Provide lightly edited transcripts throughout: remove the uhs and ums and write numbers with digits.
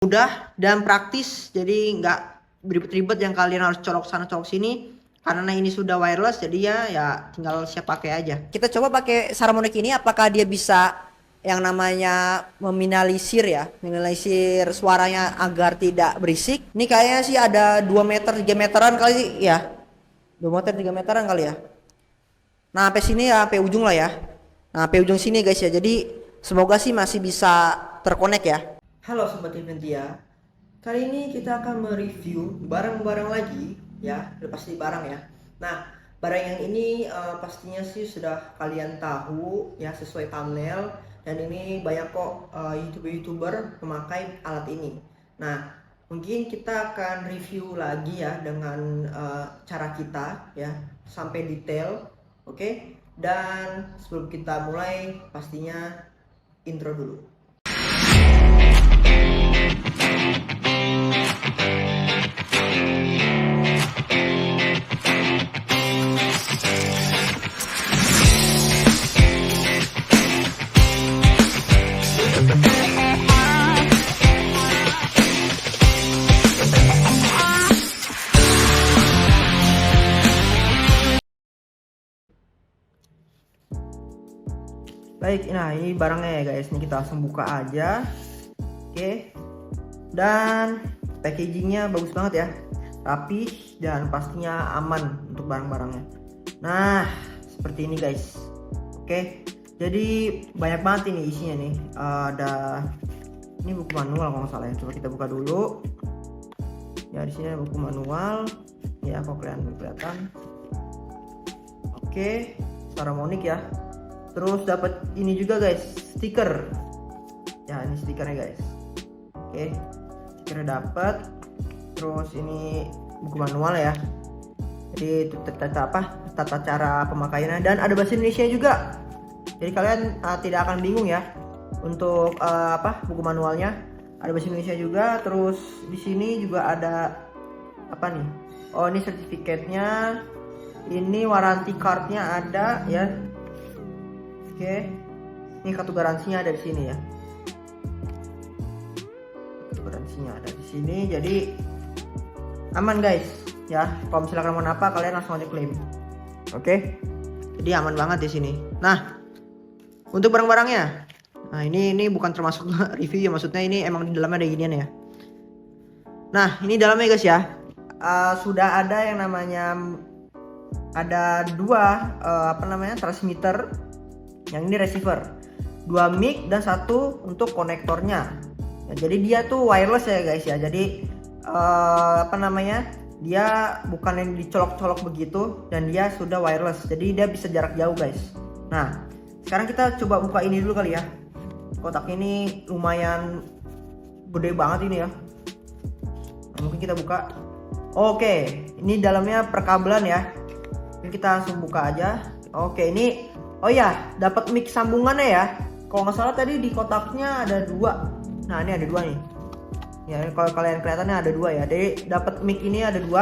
mudah dan praktis, jadi nggak ribet-ribet yang kalian harus colok sana colok sini. Karena ini sudah wireless, jadi ya tinggal siap pakai aja. Kita coba pakai Saramonic ini, apakah dia bisa yang namanya meminimalisir ya, minimalisir suaranya agar tidak berisik. Ini kayaknya sih ada 2 meter 3 meteran kali ya, 2 meter 3 meteran kali ya. Nah sampai sini ya, sampai ujung lah ya. Nah sampai ujung sini guys ya, jadi semoga sih masih bisa terkonek ya. Halo Sobat Inventia, kali ini kita akan mereview barang-barang lagi ya, udah pasti barang ya. Nah barang yang ini pastinya sih sudah kalian tahu ya, sesuai thumbnail. Dan ini banyak kok youtuber memakai alat ini. Nah mungkin kita akan review lagi ya dengan cara kita ya, sampai detail. Oke. Dan sebelum kita mulai, pastinya intro dulu. Baik, nah ini barangnya ya guys, ini kita langsung buka aja. Oke. Dan packagingnya bagus banget ya, rapi dan pastinya aman untuk barang-barangnya. Nah seperti ini guys. Oke, jadi banyak banget ini isinya nih. Ada ini buku manual kalau nggak salah ya, coba kita buka dulu ya. Di sini ada buku manual ya, kok kelihatan. Oke, Saramonic ya. Terus dapat ini juga guys, stiker ya, ini stikernya guys. Oke, stikernya dapat. Terus ini buku manual ya, jadi tata cara pemakaiannya, dan ada bahasa Indonesia juga, jadi kalian tidak akan bingung ya untuk buku manualnya, ada bahasa Indonesia juga. Terus di sini juga ada apa nih, oh ini sertifikatnya, ini warranty cardnya ada ya. Oke, ini kartu garansinya ada di sini ya. Kartu garansinya ada di sini, jadi aman guys ya. Kalau misalkan mau apa, kalian langsung aja klaim. Oke, jadi aman banget di sini. Nah, untuk barang-barangnya, nah ini bukan termasuk review ya, maksudnya ini emang di dalamnya ada ginian ya. Nah ini dalamnya guys ya, sudah ada yang namanya, ada dua transmitter. Yang ini receiver, 2 mic dan 1 untuk konektornya ya, jadi dia tuh wireless ya guys ya. Jadi dia bukan yang dicolok-colok begitu, dan dia sudah wireless, jadi dia bisa jarak jauh guys. Nah sekarang kita coba buka ini dulu kali ya. Kotak ini lumayan gede banget ini ya. Nah, mungkin kita buka. Oke, ini dalamnya perkabelan ya. Ini kita langsung buka aja. Oke, ini oh ya, dapat mic sambungannya ya. Kalau nggak salah tadi di kotaknya ada 2. Nah ini ada 2 nih. Ya kalau kalian kelihatannya ada 2 ya. Jadi dapat mic ini ada 2.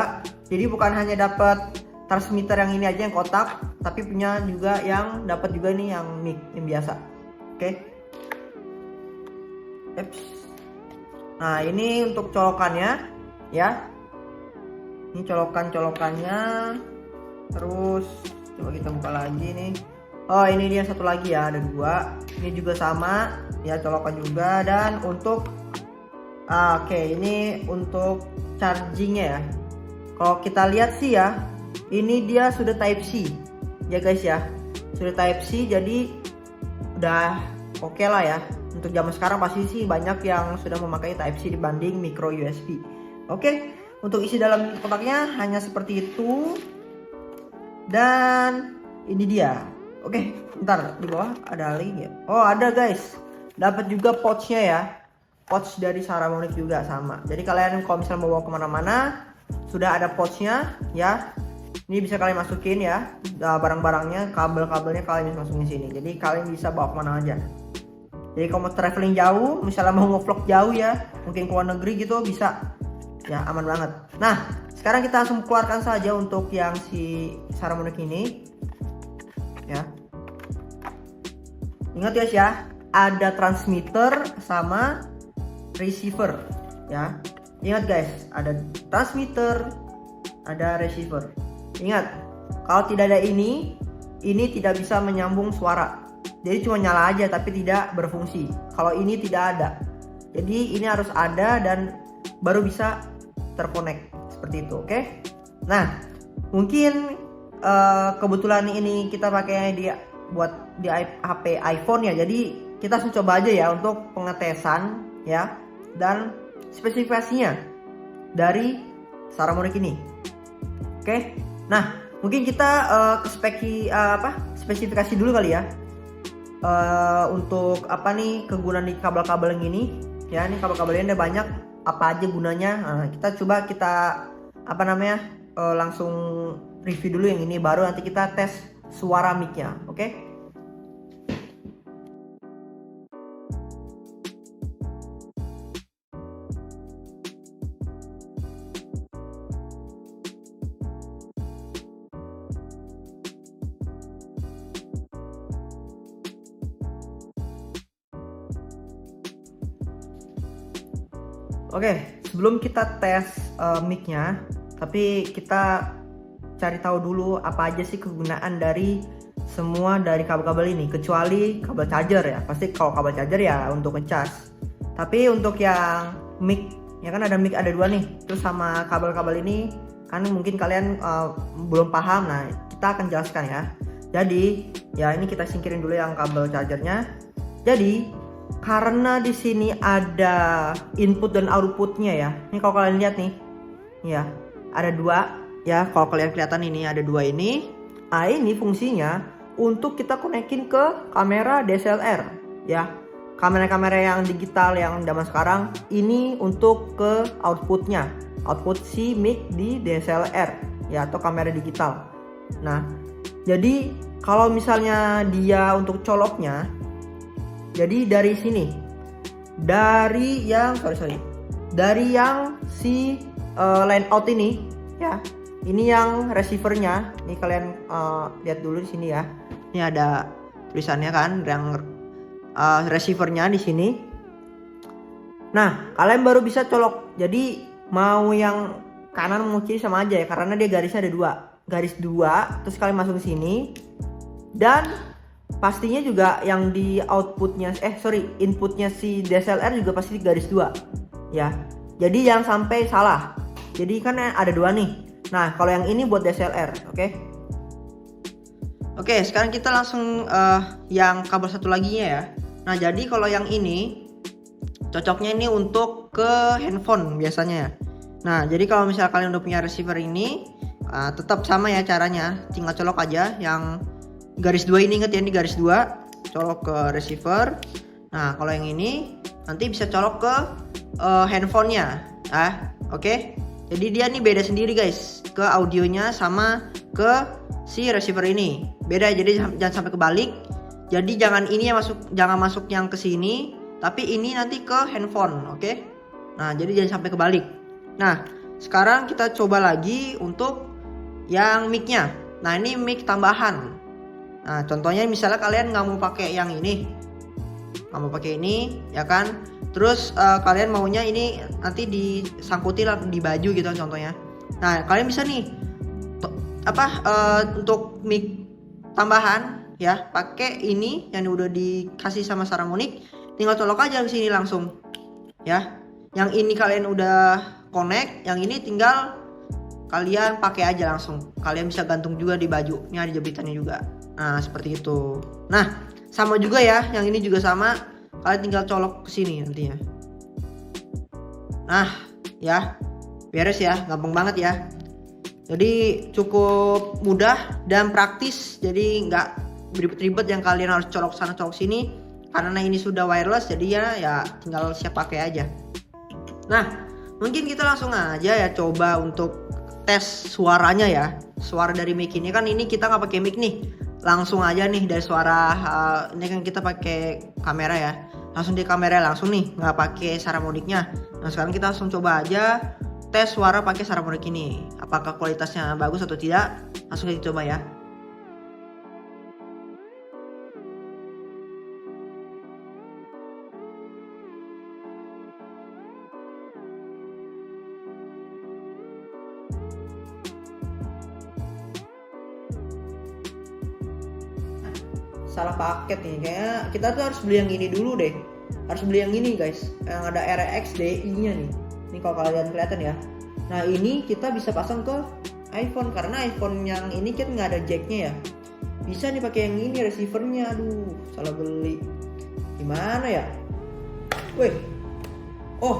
Jadi bukan hanya dapat transmitter yang ini aja yang kotak, tapi punya juga yang dapat juga nih yang mic yang biasa. Oke. Eps. Nah ini untuk colokannya ya. Ini colokannya. Terus coba kita buka lagi nih. Oh ini dia satu lagi ya, ada 2. Ini juga sama ya, colokan juga. Dan untuk oke, ini untuk chargingnya ya. Kalau kita lihat sih ya, ini dia sudah Type C ya guys ya, sudah Type C, jadi udah oke lah ya. Untuk zaman sekarang pasti sih banyak yang sudah memakai Type C dibanding micro USB. Oke, untuk isi dalam kotaknya hanya seperti itu. Dan ini dia. Oke, ntar di bawah ada link ya. Oh ada guys, dapat juga pouchnya ya, pouch dari Saramonic juga sama. Jadi kalian kalau misalnya mau bawa kemana-mana, sudah ada pouchnya ya. Ini bisa kalian masukin ya, barang-barangnya, kabel-kabelnya kalian bisa masukin sini. Jadi kalian bisa bawa kemana aja. Jadi kalau mau traveling jauh, misalnya mau nge-vlog jauh ya, mungkin ke luar negeri gitu, bisa ya, aman banget. Nah sekarang kita langsung keluarkan saja untuk yang si Saramonic ini ya. Ingat guys ya, ada transmitter sama receiver ya. Ingat guys, ada transmitter, ada receiver. Ingat, kalau tidak ada ini tidak bisa menyambung suara. Jadi cuma nyala aja tapi tidak berfungsi. Kalau ini tidak ada. Jadi ini harus ada dan baru bisa terkonek seperti itu, oke? Nah, mungkin kebetulan ini kita pakai buat di HP iPhone ya. Jadi kita langsung coba aja ya untuk pengetesan ya dan spesifikasinya dari Saramonic ini. Oke. Nah, mungkin kita ke spesifikasi dulu kali ya. Untuk apa nih kegunaan di kabel-kabel yang ini ya. Ini kabel-kabelnya ada banyak, apa aja gunanya. Nah, kita langsung review dulu yang ini, baru nanti kita tes suara mic-nya, oke? Oke, sebelum kita tes mic-nya, tapi kita cari tahu dulu apa aja sih kegunaan dari semua dari kabel-kabel ini, kecuali kabel charger ya. Pasti kalau kabel charger ya untuk ngecas. Tapi untuk yang mic, ya kan ada mic ada dua nih. Terus sama kabel-kabel ini kan mungkin kalian belum paham. Nah, kita akan jelaskan ya. Jadi, ya ini kita singkirin dulu yang kabel chargernya. Jadi, karena di sini ada input dan outputnya ya. Ini kalau kalian lihat nih, ya ada dua ya. Kalau kalian kelihatan ini ada dua ini. Nah, ini fungsinya untuk kita konekin ke kamera DSLR ya. Kamera-kamera yang digital yang zaman sekarang ini untuk ke outputnya, output si mic di DSLR ya atau kamera digital. Nah, jadi kalau misalnya dia untuk coloknya, jadi dari sini, dari yang si line out ini ya, ini yang receivernya. Ini kalian lihat dulu di sini ya. Ini ada tulisannya kan, yang receivernya di sini. Nah, kalian baru bisa colok. Jadi mau yang kanan mau kiri sama aja ya, karena dia garisnya ada garis dua. Terus kalian masuk ke sini dan pastinya juga yang di inputnya si DSLR juga pasti garis 2 ya. Jadi jangan sampai salah. Jadi kan ada dua nih. Nah, kalau yang ini buat DSLR, oke? Oke, sekarang kita langsung yang kabel satu laginya ya. Nah, jadi kalau yang ini cocoknya ini untuk ke handphone biasanya ya. Nah, jadi kalau misalnya kalian udah punya receiver ini, tetap sama ya caranya. Tinggal colok aja yang garis 2 ini, inget ya, ini garis 2, colok ke receiver. Nah, kalau yang ini nanti bisa colok ke handphonenya. Oke. Jadi dia nih beda sendiri guys, ke audionya sama ke si receiver ini. Beda, jadi jangan sampai kebalik. Jadi jangan masuk yang ke sini, tapi ini nanti ke handphone, oke? Nah, jadi jangan sampai kebalik. Nah, sekarang kita coba lagi untuk yang mic-nya. Nah, ini mic tambahan. Nah, contohnya misalnya kalian nggak mau pakai yang ini, nggak mau pakai ini, ya kan? Terus kalian maunya ini nanti disangkutin di baju gitu contohnya. Nah, kalian bisa nih, untuk mic tambahan ya, pakai ini yang udah dikasih sama Saramonic, tinggal colok aja ke sini langsung, ya. Yang ini kalian udah connect, yang ini tinggal kalian pakai aja langsung. Kalian bisa gantung juga di baju, ini ada jepitannya juga. Nah, seperti itu. Nah, sama juga ya, yang ini juga sama. Kalian tinggal colok ke sini nantinya. Nah, ya. Beres ya, gampang banget ya. Jadi cukup mudah dan praktis. Jadi nggak ribet-ribet yang kalian harus colok sana colok sini. Karena ini sudah wireless, jadi ya tinggal siap pakai aja. Nah, mungkin kita langsung aja ya coba untuk tes suaranya ya. Suara dari mic ini kan, ini kita nggak pakai mic nih. Langsung aja nih dari suara ini kan kita pakai kamera ya, langsung di kamera langsung nih, nggak pakai Saramonicnya. Nah, sekarang kita langsung coba aja tes suara pakai Saramonic ini, apakah kualitasnya bagus atau tidak. Langsung kita coba ya. salah paket nih. Kayaknya kita tuh harus beli yang ini dulu deh. Harus beli yang ini guys, yang ada RXDI nya nih. Ini kalau kalian kelihatan ya. Nah ini kita bisa pasang ke iPhone, karena iPhone yang ini kan nggak ada jacknya ya. Bisa nih pakai yang ini receivernya. Aduh, salah beli. Gimana ya? Wih. Oh,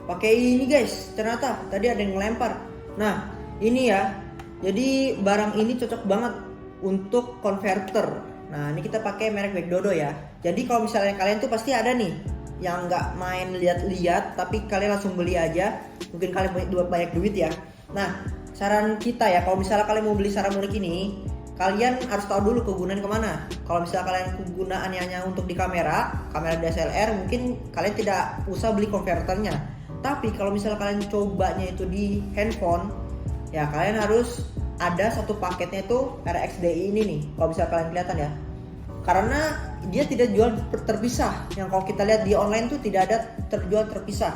pakai ini guys. Ternyata tadi ada yang ngelempar. Nah, ini ya. Jadi barang ini cocok banget untuk converter. Nah, ini kita pakai merek Baekdodo ya. Jadi kalau misalnya kalian tuh pasti ada nih yang nggak main lihat-lihat, tapi kalian langsung beli aja. Mungkin kalian banyak duit ya. Nah, saran kita ya, kalau misalnya kalian mau beli Saramonic ini, kalian harus tahu dulu kegunaan kemana. Kalau misalnya kalian kegunaannya hanya untuk di kamera DSLR, mungkin kalian tidak usah beli konverternya. Tapi kalau misalnya kalian cobanya itu di handphone, ya kalian harus ada satu paketnya itu RXDI ini nih. Kalau misalnya kalian kelihatan ya, karena dia tidak jual terpisah. Yang kalau kita lihat di online tuh tidak ada terjual terpisah.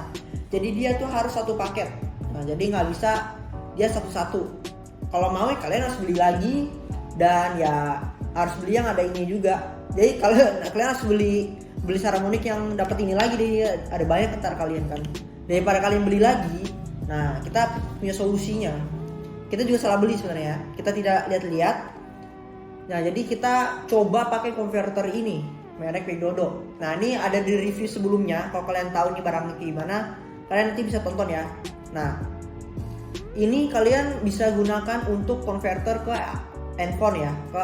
Jadi dia tuh harus satu paket. Nah, jadi nggak bisa dia satu-satu. Kalau mau ya kalian harus beli lagi, dan ya harus beli yang ada ini juga. Jadi kalian harus beli Saramonic yang dapat ini lagi deh. Ada banyak ntar kalian kan. Daripada kalian beli lagi, nah kita punya solusinya. Kita juga salah beli sebenarnya. Kita tidak lihat-lihat. Nah jadi kita coba pakai konverter ini merek Baekdodo. Nah ini ada di review sebelumnya. Kalau kalian tahu nih barangnya gimana, kalian nanti bisa tonton ya. Nah ini kalian bisa gunakan untuk konverter ke handphone ya, ke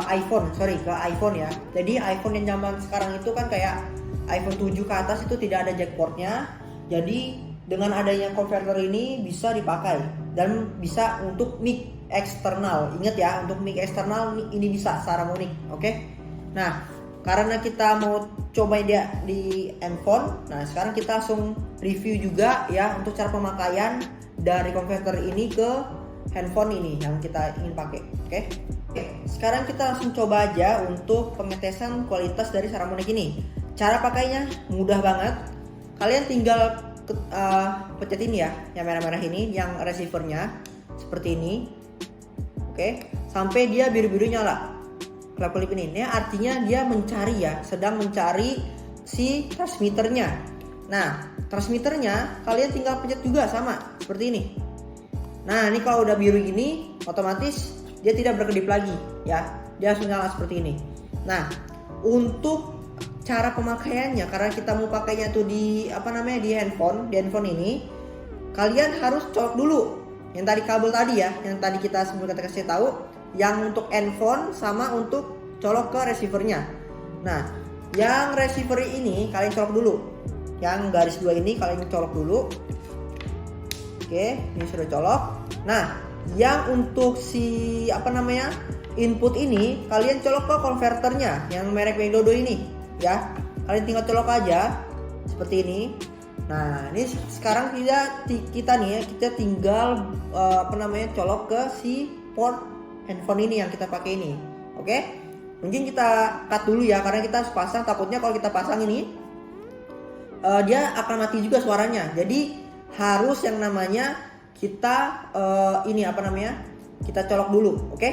iPhone ya. Jadi iPhone yang zaman sekarang itu kan kayak iPhone 7 ke atas itu tidak ada jack portnya. Jadi dengan adanya konverter ini bisa dipakai dan bisa untuk mic eksternal. Ingat ya, untuk mic eksternal ini bisa Saramonic, oke? Nah, karena kita mau coba dia di handphone, nah sekarang kita langsung review juga ya untuk cara pemakaian dari konverter ini ke handphone ini yang kita ingin pakai, oke? Sekarang kita langsung coba aja untuk pengetesan kualitas dari Saramonic ini. Cara pakainya mudah banget. Kalian tinggal pencet ini ya, yang merah-merah ini, yang receivernya seperti ini, oke? Sampai dia biru-biru nyala. Kelap-kelip ini artinya dia mencari ya, sedang mencari si transmitternya. Nah, transmitternya kalian tinggal pencet juga sama seperti ini. Nah, ini kalau udah biru gini, otomatis dia tidak berkedip lagi ya, dia langsung nyala seperti ini. Nah, untuk cara pemakaiannya, karena kita mau pakainya tuh di di handphone ini, kalian harus colok dulu yang tadi kabel tadi ya, yang tadi kita sebelum kita kasih tahu, yang untuk handphone sama untuk colok ke receivernya. Nah, yang receiver ini kalian colok dulu, yang garis 2 ini kalian colok dulu. Oke, ini sudah colok. Nah, yang untuk si input ini kalian colok ke konverternya yang merek Baekdodo ini ya. Kalian tinggal colok aja seperti ini. Nah, ini sekarang kita tinggal colok ke si port handphone ini yang kita pakai ini. Oke? Mungkin kita cut dulu ya, karena kita harus pasang. Takutnya kalau kita pasang ini dia akan mati juga suaranya. Jadi harus yang namanya kita kita colok dulu, oke?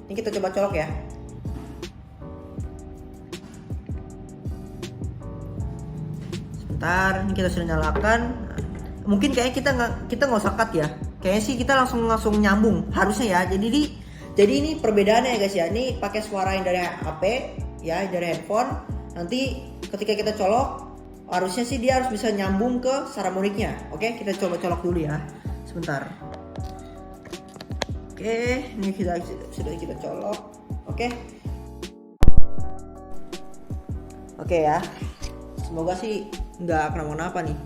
Ini kita coba colok ya. Sebentar, ini kita sudah nyalakan. Mungkin kayaknya kita nggak usah cut ya. Kayaknya sih kita langsung nyambung harusnya ya. Jadi ini perbedaannya ya guys ya. Ini pakai suara yang dari HP ya, dari handphone. Nanti ketika kita colok, harusnya sih dia harus bisa nyambung ke Saramonicnya. Oke, kita coba colok dulu ya. Sebentar. Oke, ini sudah kita colok. Oke. Oke ya. Semoga sih nggak kenapa-napa nih.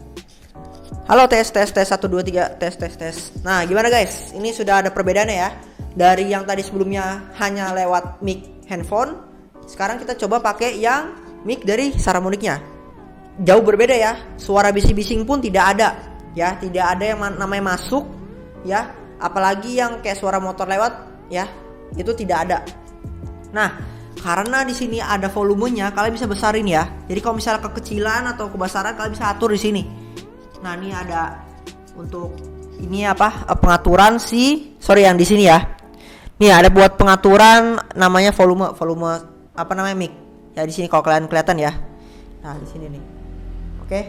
Halo, tes 1 2 3 tes. Nah, gimana guys? Ini sudah ada perbedaannya ya. Dari yang tadi sebelumnya hanya lewat mic handphone, sekarang kita coba pakai yang mic dari Saramonicnya. Jauh berbeda ya. Suara bising-bising pun tidak ada ya, tidak ada yang namanya masuk ya. Apalagi yang kayak suara motor lewat ya, itu tidak ada. Nah, karena di sini ada volumenya, kalian bisa besarin ya. Jadi kalau misalnya kekecilan atau kebesaran kalian bisa atur di sini. Nah, ini ada untuk ini pengaturan yang di sini ya. Nih ada buat pengaturan namanya volume apa namanya mic. Ya di sini kalau kalian kelihatan ya. Nah, di sini nih. Oke.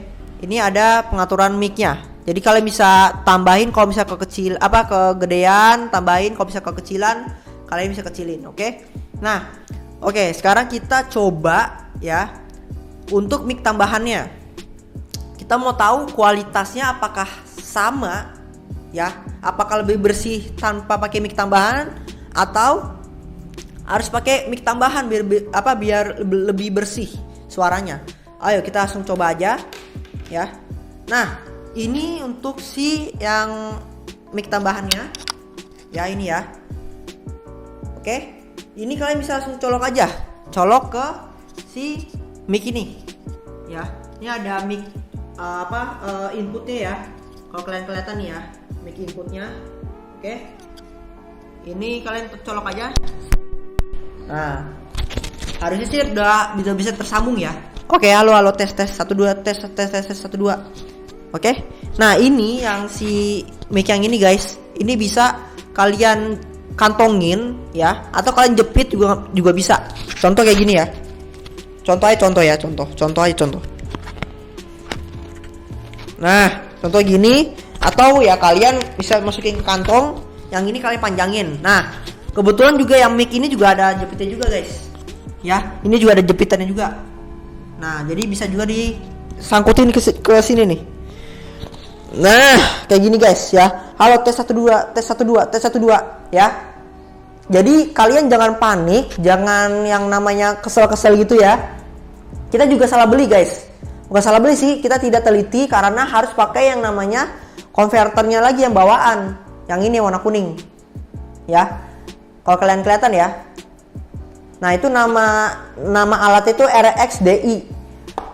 Ini ada pengaturan mic-nya. Jadi kalian bisa tambahin kalau bisa kegedean, tambahin kalau bisa kekecilan, kalian bisa kecilin, oke? Nah, oke, sekarang kita coba ya untuk mic tambahannya. Kita mau tahu kualitasnya apakah sama ya? Apakah lebih bersih tanpa pakai mic tambahan atau harus pakai mic tambahan biar lebih bersih suaranya. Ayo kita langsung coba aja ya. Nah, ini untuk si yang mic tambahannya. Ya ini ya. Oke. Ini kalian bisa langsung colok aja. Colok ke si mic ini. Ya. Ini ada mic inputnya ya. Kalau kalian kelihatan nih ya, mic inputnya. Oke. Ini kalian colok aja. Nah, harusnya sih udah bisa tersambung ya. Oke, halo tes 1 2 tes 1 2. Oke. Nah, ini yang si mic yang ini guys, ini bisa kalian kantongin ya, atau kalian jepit juga bisa. Contoh kayak gini ya. Contoh. Nah, contoh gini, atau ya kalian bisa masukin ke kantong, yang ini kalian panjangin. Nah, kebetulan juga yang mic ini juga ada jepitnya juga guys. Ya, ini juga ada jepitannya juga. Nah, jadi bisa juga disangkutin ke sini nih. Nah, kayak gini guys ya. Halo tes 1 2 ya. Jadi kalian jangan panik, jangan yang namanya kesel-kesel gitu ya. Kita juga salah beli guys. Bukan salah beli sih, kita tidak teliti karena harus pakai yang namanya konverternya lagi yang bawaan. Yang ini warna kuning. Ya. Kalau kalian kelihatan ya. Nah, itu nama alat itu RXDI.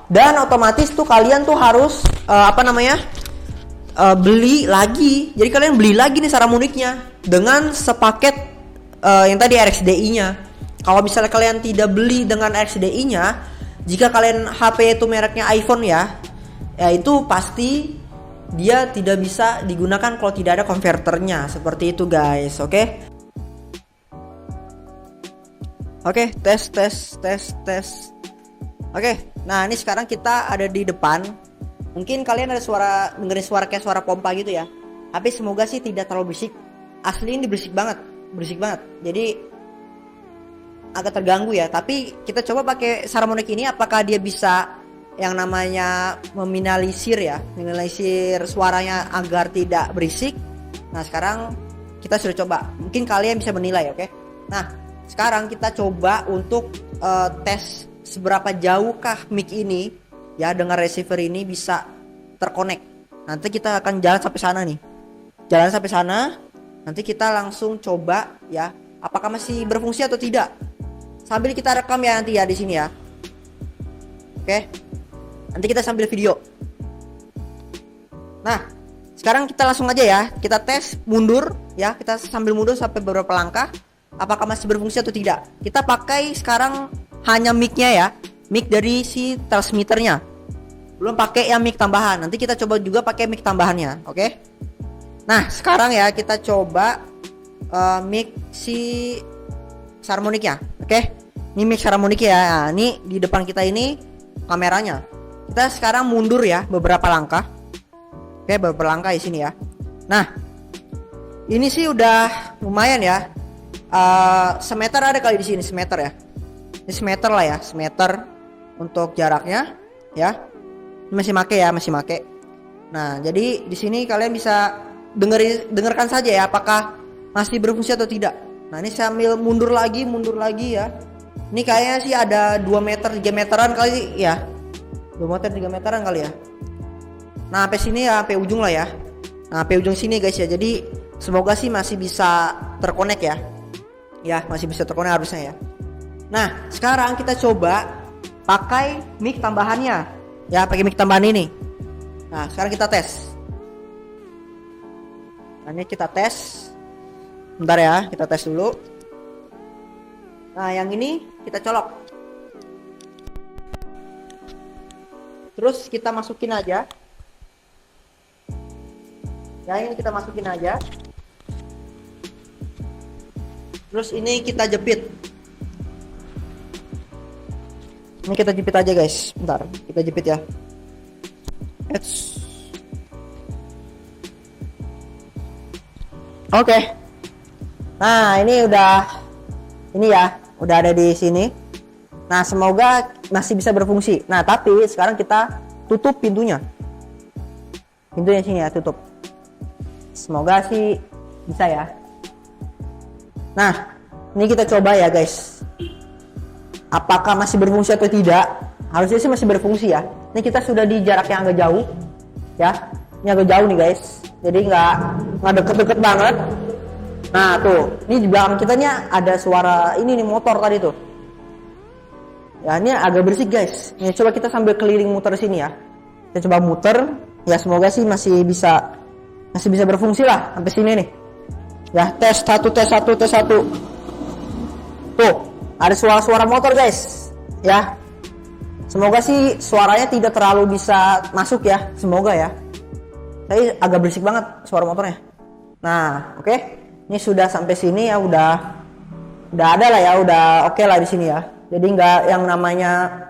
Dan otomatis tuh kalian tuh harus beli lagi. Jadi kalian beli lagi nih Saramonic-nya dengan sepaket yang tadi RXDI-nya. Kalau misalnya kalian tidak beli dengan RXDI-nya, jika kalian HP itu mereknya iPhone ya itu pasti dia tidak bisa digunakan kalau tidak ada konverternya. Seperti itu guys, oke? Oke, tes. Oke, nah ini sekarang kita ada di depan. Mungkin kalian ada dengerin suara kayak suara pompa gitu ya. Tapi semoga sih tidak terlalu berisik. Asli ini berisik banget. Jadi agak terganggu ya. Tapi kita coba pakai Saramonic ini, apakah dia bisa yang namanya meminimalisir suaranya agar tidak berisik. Nah, sekarang kita sudah coba. Mungkin kalian bisa menilai, oke? Nah, sekarang kita coba untuk tes seberapa jauhkah mic ini ya dengan receiver ini bisa terkonek. Nanti kita akan jalan sampai sana nih. Nanti kita langsung coba ya, apakah masih berfungsi atau tidak. Sambil kita rekam ya nanti ya di sini ya. Oke. Nanti kita sambil video. Nah, sekarang kita langsung aja ya. Kita tes mundur ya. Kita sambil mundur sampai beberapa langkah. Apakah masih berfungsi atau tidak. Kita pakai sekarang hanya mic-nya ya. Mic dari si transmitternya. Belum pakai yang mic tambahan. Nanti kita coba juga pakai mic tambahannya, oke? Nah, sekarang ya kita coba mic si Saramonic ya, oke? Ini mic Saramonic ya. Nah, ini di depan kita ini kameranya. Kita sekarang mundur ya beberapa langkah. Oke, beberapa langkah di sini ya. Nah, ini sih udah lumayan ya. Semeter ada kali di sini, semeter ya. Ini semeter lah ya, semeter untuk jaraknya ya. Masih make. Nah, jadi di sini kalian bisa dengarkan saja ya apakah masih berfungsi atau tidak. Nah, ini sambil mundur lagi ya. Ini kayaknya sih ada 2 meter 3 meteran kali ya. 2 meter 3 meteran kali ya. Nah, sampai sini ya, sampai ujung lah ya. Nah, sampai ujung sini guys ya. Jadi semoga sih masih bisa terkonek ya. Ya, masih bisa terkonek harusnya ya. Nah, sekarang kita coba pakai mic tambahannya. Ya, pakai mic tambahan ini. Nah, sekarang kita tes. Nah, ini kita tes. Bentar ya, kita tes dulu. Nah, yang ini kita colok. Terus kita masukin aja. Ya, ini kita masukin aja. Terus ini kita jepit. Ini kita jepit aja guys. Bentar, kita jepit ya. Oke. Nah, ini udah ada di sini. Nah, semoga masih bisa berfungsi. Nah, tapi sekarang kita tutup pintunya. Pintunya sini ya, tutup. Semoga sih bisa ya. Nah, ini kita coba ya guys. Apakah masih berfungsi atau tidak? Harusnya sih masih berfungsi ya. Ini kita sudah di jarak yang agak jauh ya. Ini agak jauh nih guys. Jadi nggak deket-deket banget. Nah tuh, ini di belakang kita nih ada suara ini nih, motor tadi tuh. Ya ini agak berisik guys. Ini coba kita sambil keliling muter sini ya. Kita coba muter. Ya semoga sih masih bisa berfungsi lah sampai sini nih. Ya tes 1 tes 1 tes 1. Tuh, ada suara-suara motor guys. Ya. Semoga sih suaranya tidak terlalu bisa masuk ya. Semoga ya. Tapi agak berisik banget suara motornya. Nah, oke. Ini sudah sampai sini ya, udah ada lah ya, udah oke lah di sini ya. Jadi nggak yang namanya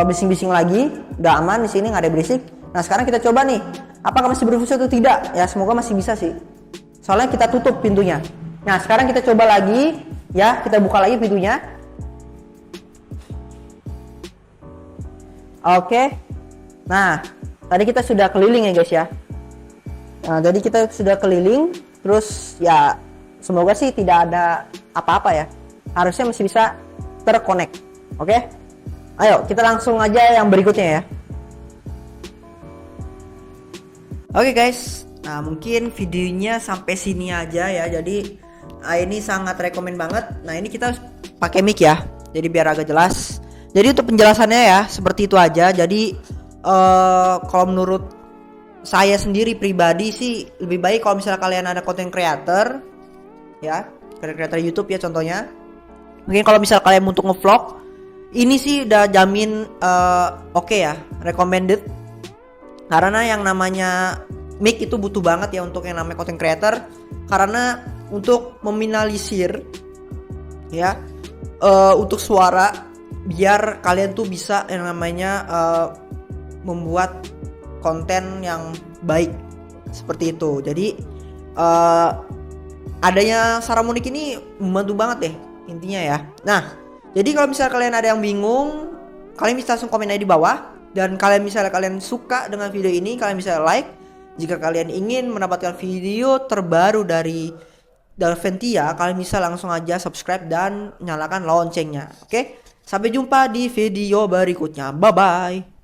bising-bising lagi, udah aman di sini, nggak ada berisik. Nah sekarang kita coba nih, apakah masih berfungsi atau tidak? Ya semoga masih bisa sih. Soalnya kita tutup pintunya. Nah sekarang kita coba lagi, ya kita buka lagi pintunya. Oke. Nah tadi kita sudah keliling ya guys ya. Nah jadi kita sudah keliling, terus ya semoga sih tidak ada apa-apa ya. Harusnya masih bisa terkonek. Oke. Ayo kita langsung aja yang berikutnya ya. Oke guys, nah mungkin videonya sampai sini aja ya. Jadi ini sangat rekomen banget. Nah ini kita pakai mic ya, jadi biar agak jelas. Jadi untuk penjelasannya ya seperti itu aja. Jadi kalau menurut saya sendiri pribadi sih lebih baik kalau misalnya kalian ada content creator ya, content creator YouTube ya contohnya. Mungkin kalau misalnya kalian untuk ngevlog, ini sih udah jamin oke ya, recommended. Karena yang namanya mic itu butuh banget ya untuk yang namanya content creator. Karena untuk meminimalisir ya untuk suara, biar kalian tuh bisa yang namanya membuat konten yang baik seperti itu. Jadi adanya Saramonic ini membantu banget deh intinya ya. Nah jadi kalau misalnya kalian ada yang bingung, kalian bisa langsung komen aja di bawah. Dan kalian misalnya kalian suka dengan video ini, kalian bisa like. Jika kalian ingin mendapatkan video terbaru dari Dalventia, kalian bisa langsung aja subscribe dan nyalakan loncengnya. Oke? Sampai jumpa di video berikutnya. Bye bye.